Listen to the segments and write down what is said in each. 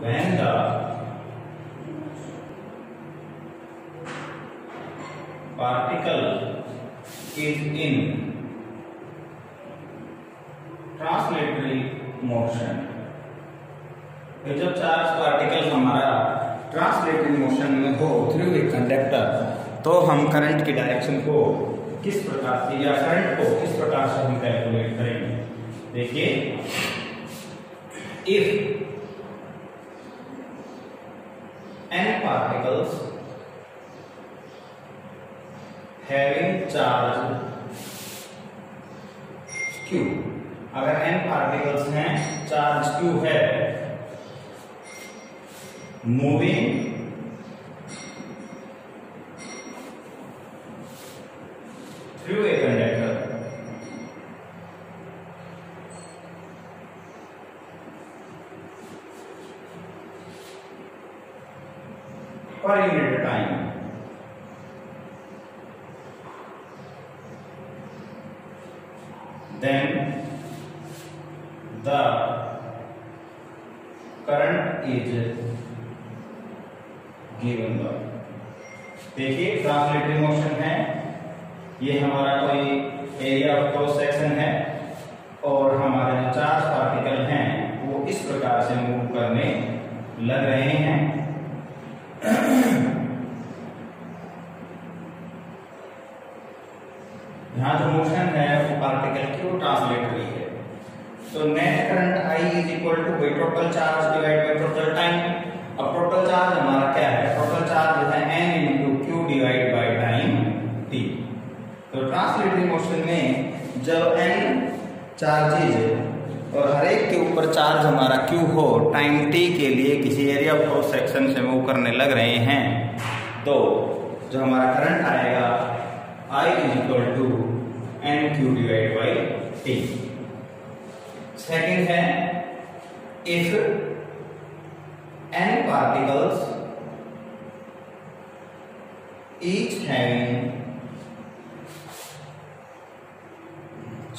when the particle is in translatory motion, जब charge particle हमारा translatory motion में हो थ्रू ए कंडक्टर, तो हम करंट की डायरेक्शन को किस प्रकार से या करंट को किस प्रकार से हम कैलकुलेट करेंगे। देखिए, if n particles having charge q, अगर n पार्टिकल्स हैं, चार्ज q है, moving through a conductor, per unit time, then the current is given by, देखिए ट्रांसलेटरी मोशन है, ये हमारा कोई एरिया ऑफ क्रॉस सेक्शन है और हमारे जो चार्ज पार्टिकल हैं वो इस प्रकार से मूव करने लग रहे हैं। यहाँ जो मोशन है वो पार्टिकल की वो ट्रांसलेटरी है, तो net current I is equal two by total charge divide by total time. अब टोटल चार्ज हमारा क्या है, टोटल चार्ज है n into Q divide by time t। तो ट्रांसलेटरी मोशन में जब n चार्जेज और हर एक के ऊपर चार्ज हमारा q हो, टाइम t के लिए किसी एरिया ऑफ क्रॉस सेक्शन से मूव करने लग रहे हैं, तो जो हमारा करंट आएगा I is equal to n q divide by t। Second है, if n particles each having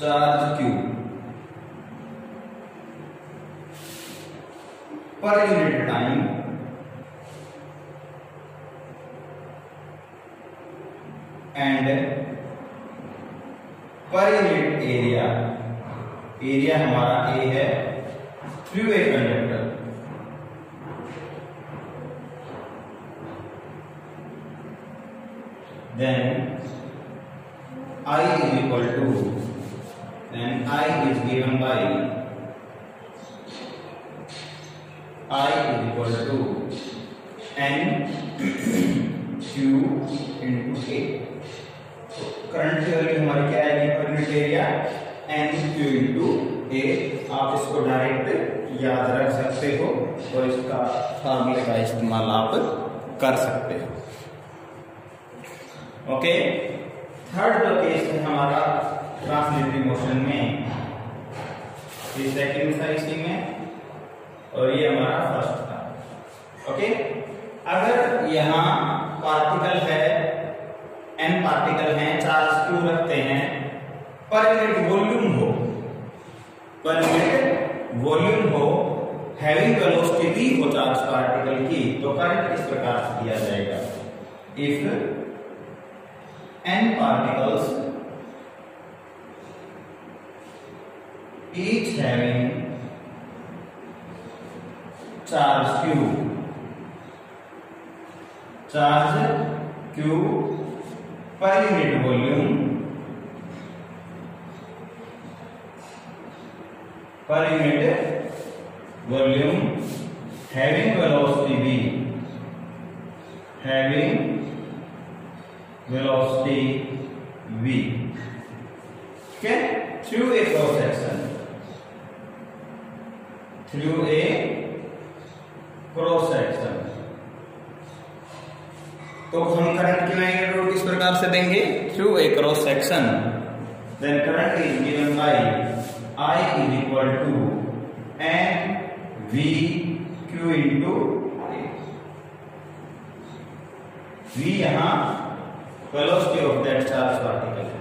charge q per unit time and per unit area, area हमारा A है, through a conductor, then I is equal to, then I is given by I is equal to n q into A। Current की value हमारी क्या आएगी per unit area, n q into A। आप इसको direct याद रख सकते हो और इसका फार्मूले का इस्तेमाल आप कर सकते हो। ओके, थर्ड जो केस है हमारा ट्रांसलेटरी मोशन में, ये सेकंड था इसी में और ये हमारा फर्स्ट था। ओके, अगर यहाँ पार्टिकल है, n पार्टिकल हैं, चार्ज q रखते हैं, पर यूनिट वॉल्यूम हो, पर यूनिट वॉल्यूम हो, हैविंग वेलोसिटी भी हो चार्ज पार्टिकल की, तो करंट इस प्रकार से दिया जाएगा। If n particles each having charge q, charge q per unit volume, per unit volume, having velocity v, having velocity v, ठीक है, through a cross section, through a cross section। तो हम करंट की मैग्नीट्यूड किस प्रकार से देंगे, through a cross section, then current is given by I is equal to n v q into A। v यहाँ velocity of that charge particle है,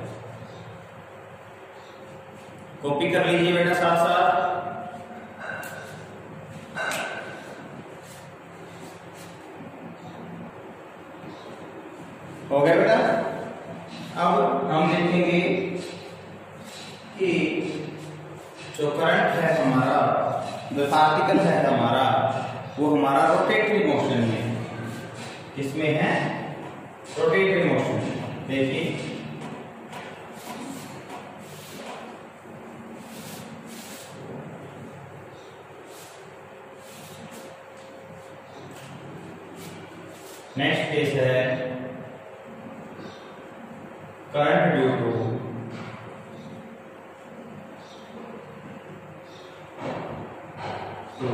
copy कर लीजिए बेटा साथ साथ। हो गया बेटा। अब हम देखेंगे कि जो करंट है हमारा, जो पार्टिकल है हमारा, वो हमारा रोटेटरी मोशन में, किसमें है? Rotatory motion. देखिए नेक्स्ट केस है current due to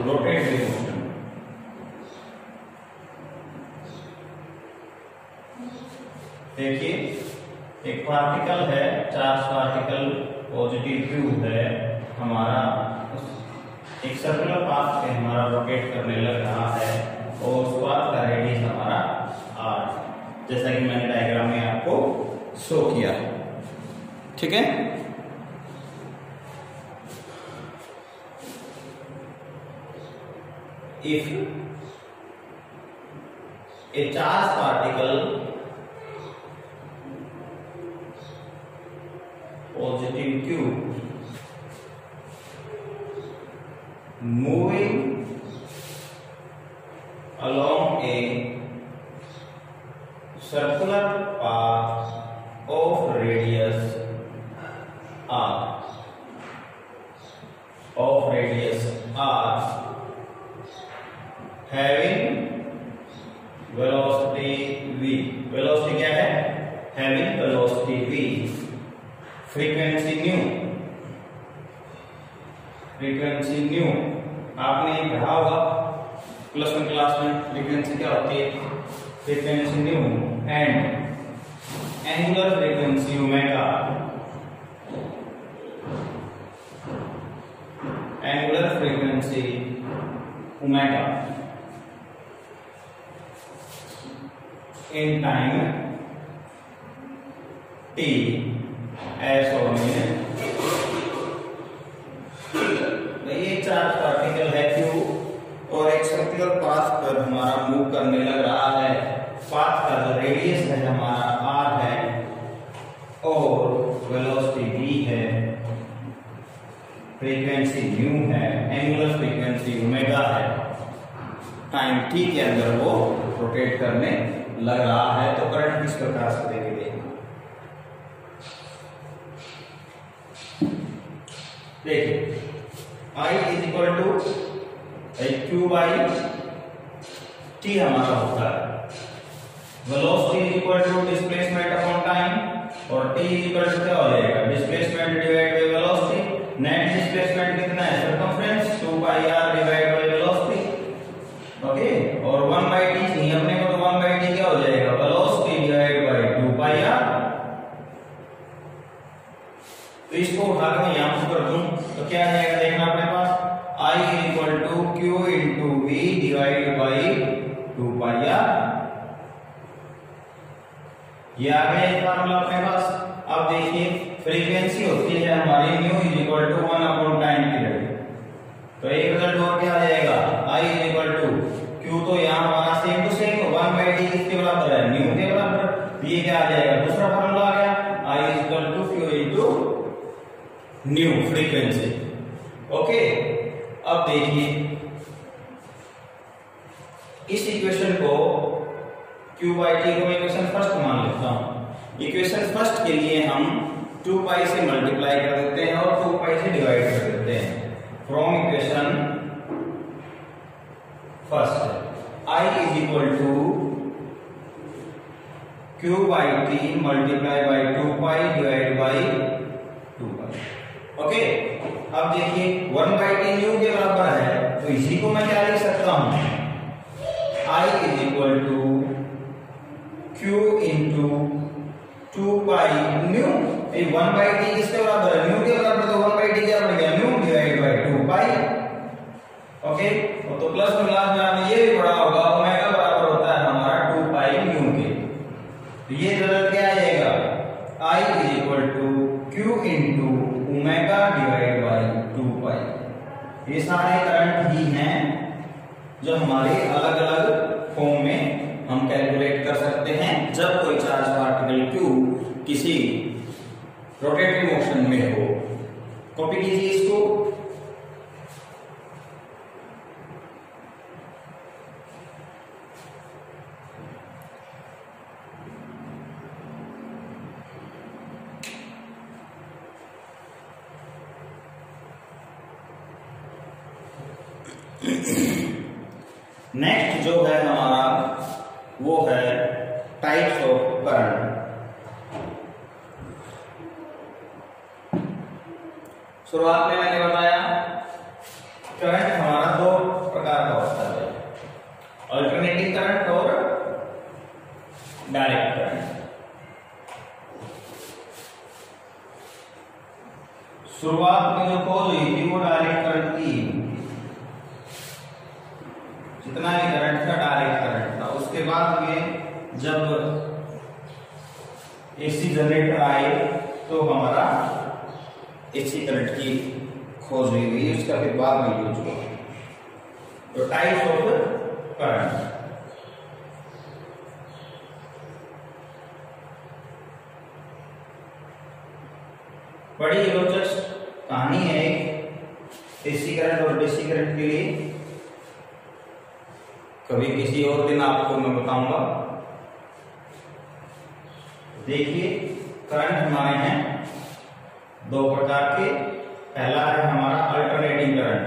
rotatory motion. देखिए एक पार्टिकल है, चार्ज पार्टिकल पॉजिटिव क्यू है हमारा, एक सर्कुलर पाथ पे हमारा रोटेट करने लग रहा है और उस पाथ का रेडियस हमारा r, जैसा कि मैंने डायग्राम में आपको शो किया। ठीक है, if a charged particle positive q moving along a circular path of radius r having velocity v, velocity क्या है? having velocity v, frequency nu आपने पढ़ा होगा प्लस 1 क्लास में, फ्रीक्वेंसी क्या होती है? Frequency new and angular frequency omega, angular frequency omega in time t as omega। ये चार्ज पार्टिकल है Q और एक सर्कुलर पाथ पर हमारा मूव करने लग रहा है। पाथ का जो रेडियस है हमारा r है और वेलोसिटी v है, फ्रीक्वेंसी न्यू है, एंगुलर फ्रीक्वेंसी ओमेगा है, टाइम t के अंदर वो रोटेट करने लग रहा है। तो करंट किस प्रकार से देंगे? देखिए I is equal to q by t हमारा होता है। Velocity is equal to displacement upon time और टी इज इक्वल टू क्या हो जाएगा? Displacement divide by velocity. Net displacement कितना है? Circumference 2 pi r divide by velocity. Okay, और 1 बाई टी चाहिए अपने को, तो 1 बाई टी क्या हो जाएगा? Velocity divide by 2 pi r। तो इसको उठाकर मैं यहां पर कर दूं तो क्या आ जाएगा? देखना अपने पास I is equal to q into v divide by 2 pi r। ये आ गया एक फार्मूला अपने पास। अब देखिए फ्रीक्वेंसी होती है हमारी nu is equal to 1 upon time period. तो एक रिजल्ट और क्या आ जाएगा? I is equal to q, तो यहाँ हमारा same to same 1 by t किसके बराबर है? न्यू के बराबर। ये क्या आ जाएगा? दूसरा फार्मूला आ गया I is equal to q into nu frequency. Okay, अब देखिए इस इक्वेशन को q बाई टी को मैं इक्वेशन फर्स्ट मान लेता हूं। इक्वेशन फर्स्ट के लिए हम 2 पाई से मल्टीप्लाई कर देते हैं और 2 पाई से डिवाइड कर देते हैं। From equation first I is equal to q by t multiply by 2 pi divide by 2 pi. Okay, अब देखिए 1 बाई टी न्यू के बराबर है, तो इसी को मैं क्या लिख सकता हूं? I is equal to q into 2 pi nu. 1 by t किसके बराबर है? न्यू के बराबर, तो 1 बाई टी क्या बन गया? Nu divide by 2 pi. Okay, तो प्लस में लास्ट में आपने ये भी पढ़ा होगा ओमेगा बराबर होता है हमारा 2 पाई न्यू के। तो ये रिजल्ट क्या आ जाएगा? I is equal to q into omega divide by 2 pi. ये सारे करंट ही हैं जो हमारे अलग अलग फॉर्म में हम कैलकुलेट कर सकते हैं जब कोई चार्ज पार्टिकल Q किसी रोटेटरी मोशन में हो। कॉपी कीजिए इसको। नेक्स्ट जो है हमारा वो है टाइप्स ऑफ करंट। शुरुआत में मैंने बताया करंट हमारा दो प्रकार का होता है, अल्टरनेटिंग करंट और डायरेक्ट करंट। शुरुआत में जो खोज हुई थी वो डायरेक्ट करंट की, जितना भी करंट था डायरेक्ट करंट था। उसके बाद में जब एसी जनरेटर आए तो हमारा एसी करंट की खोज हुई, उसका फिर बाद में यूज हुआ। तो टाइप्स ऑफ करंट, बड़ी रोचक कहानी है एसी करंट और डीसी करंट के लिए। कभी किसी और दिन आपको मैं बताऊंगा। देखिए करंट हमारे हैं दो प्रकार के। पहला है हमारा अल्टरनेटिंग करंट,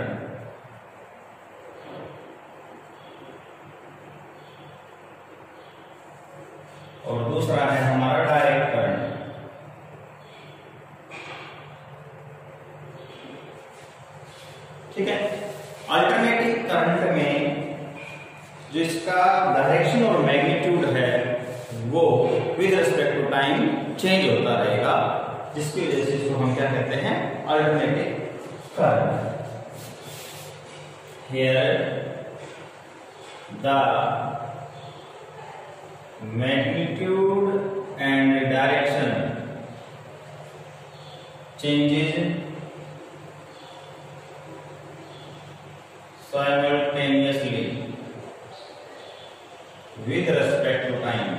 और दूसरा है हमारा डायरेक्ट करंट। ठीक है। अल्टरनेटिंग करंट में जो इसका डायरेक्शन और मैग्नीट्यूड है वो with respect to time change होता रहेगा, जिसकी वजह से इसको हम क्या कहते हैं, alternating current. Here the magnitude and direction changes simultaneously with respect to time।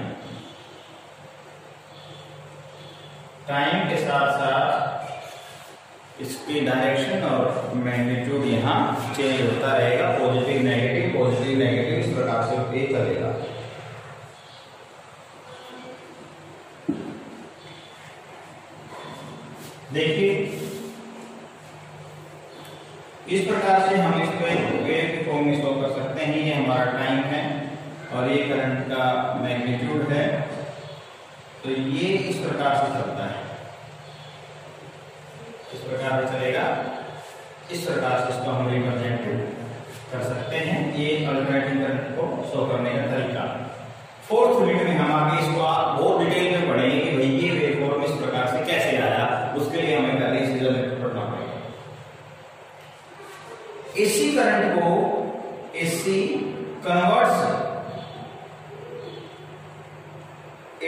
Time के साथ साथ इसकी डायरेक्शन और मैग्नीट्यूड यहाँ चेंज होता रहेगा, पॉजिटिव नेगेटिव इस प्रकार से ये चलेगा। देखिए इस प्रकार से हम इसको एक वेव के फॉर्म में शो कर सकते हैं। ये हमारा टाइम है और ये करंट का मैग्नीट्यूड है। तो ये इस प्रकार से चलता है, इस प्रकार से चलेगा, इस प्रकार से इसको हम रिप्रेजेंट कर सकते हैं। ये अल्टरनेटिंग करंट को शो करने का तरीका। फोर्थ यूनिट में हम आगे इसको बहुत डिटेल में पढ़ेंगे कि भाई ये वेव फॉर्म इस प्रकार से कैसे आया। उसके लिए हमें पहले इस जनरेटर पढ़ना पड़ेगा। एसी करंट को AC converts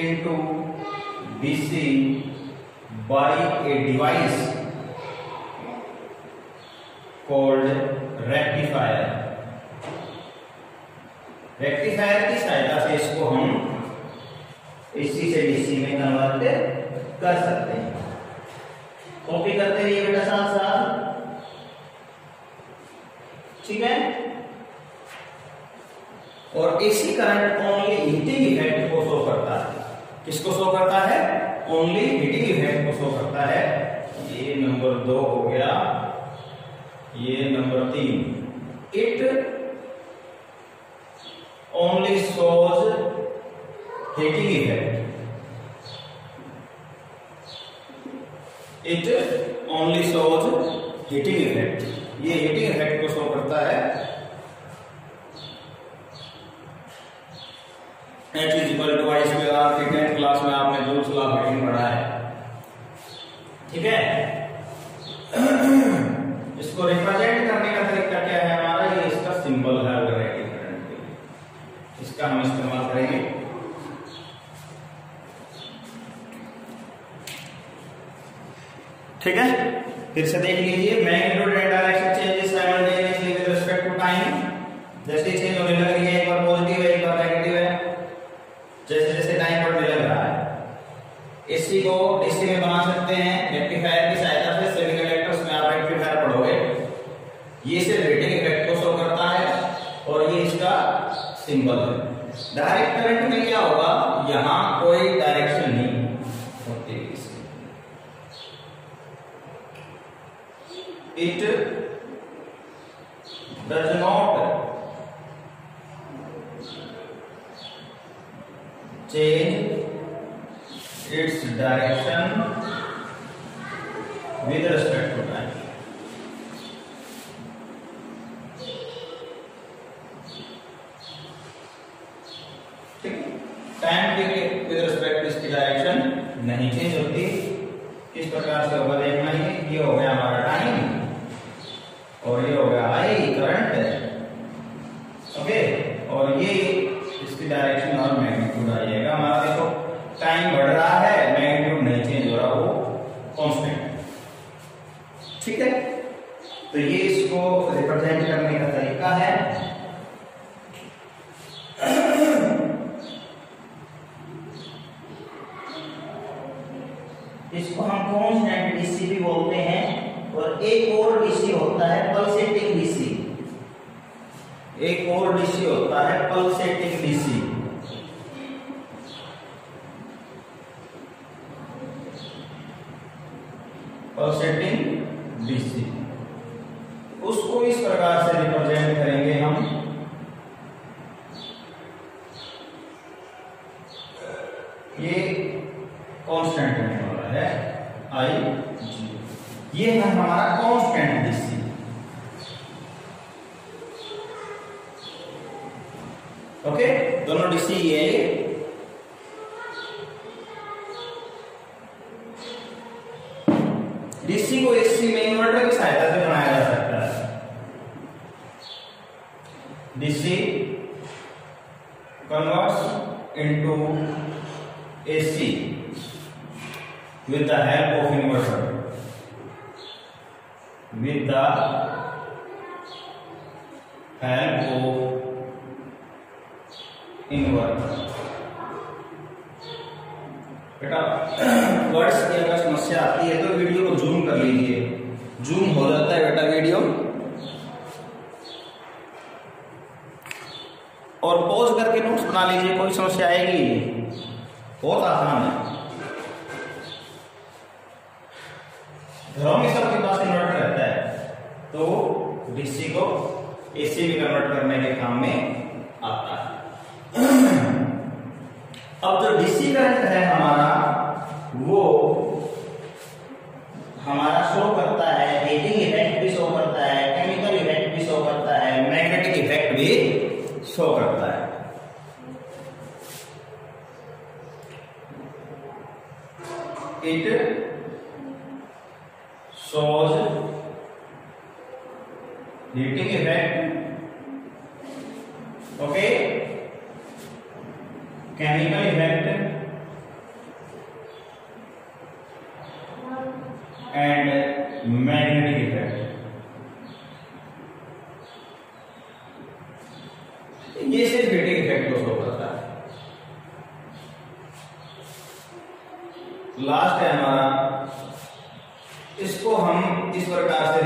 into DC by a device called rectifier। Rectifier की सहायता से इसको हम AC से DC में कन्वर्ट कर सकते हैं। कॉपी करते रहिए बेटा साथ साथ, ठीक है। और AC current only heating effect को शो करता है। किसको शो करता है? ओनली हीटिंग इफेक्ट को शो करता है। ये नंबर 2 हो गया, ये number 3। It only shows heating effect. It only shows heating effect. ये हीटिंग इफेक्ट को शो करता है। H is equal to I square R. 10th class में आपने जूल्स लॉ ऑफ हीटिंग पढ़ा है, ठीक है। इसको रिप्रेजेंट करने का तरीका क्या है हमारा? ये इसका सिंबल है अल्टरनेटिंग करंट के लिए, इसका हम इस्तेमाल करेंगे। ठीक है, फिर से देख लीजिए। Magnitude and direction changes simultaneously with respect to time. जैसे चेंज होने लग रही है, एक बार पॉजिटिव है एक बार नेगेटिव है, को डीसी में बना सकते हैं रेक्टिफायर की सहायता से। सेमीकंडक्टर्स में आप रेक्टिफायर पढ़ोगे। ये सिर्फ रेटिंग इफेक्ट को शो करता है और ये इसका सिंबल है। डायरेक्ट करंट में क्या होगा, यहां कोई डायरेक्शन नहीं होती। It does not change its direction with respect to time। ठीक, टाइम के विद रिस्पेक्ट इसकी डायरेक्शन नहीं चेंज होती। किस प्रकार से होगा देखना है। ये हो गया हमारा टाइम और ये हो गया आई करंट। ओके, और ये इसकी डायरेक्शन और मैग्नीट्यूड आइएगा हमारा। देखो टाइम बढ़ रहा है, मैग्नीट्यूड नहीं चेंज हो रहा, वो कांस्टेंट है। ठीक है, तो ये इसको रिप्रेजेंट करने का तरीका है। इसको हम कांस्टेंट डीसी भी बोलते हैं। और एक और डीसी होता है पल्सेटिंग डीसी। एक और डीसी होता है पल्सेटिंग डीसी। पल्सेटिंग डीसी उसको इस प्रकार से रिप्रेजेंट करेंगे हम। ये कांस्टेंट होने वाला है आई जी। ये है हमारा कांस्टेंट डीसी। ओके, दोनों डीसी ये डीसी को एसी में इन्वर्टर की सहायता से बनाया जा सकता है। DC converts into AC with the help of inverter. With the help of inverter. बेटा वर्ड्स की अगर समस्या आती है तो वीडियो को जूम कर लीजिए। जूम हो जाता है बेटा वीडियो, और पॉज करके नोट्स बना लीजिए, कोई समस्या आएगी, बहुत आसान है। घरों में सबके पास इन्वर्टर रहता है, तो डीसी को एसी में कन्वर्ट करने के काम में आता है। अब जो डीसी करंट है हमारा, वो हमारा शो करता है, हीटिंग इफेक्ट भी शो करता है, केमिकल इफेक्ट भी शो करता है, मैग्नेटिक इफेक्ट भी शो करता है। It shows heating effect, okay, chemical effect and magnetic effect। ये सिर्फ हीटिंग इफेक्ट को शो करता है। लास्ट है हमारा, इसको हम इस प्रकार से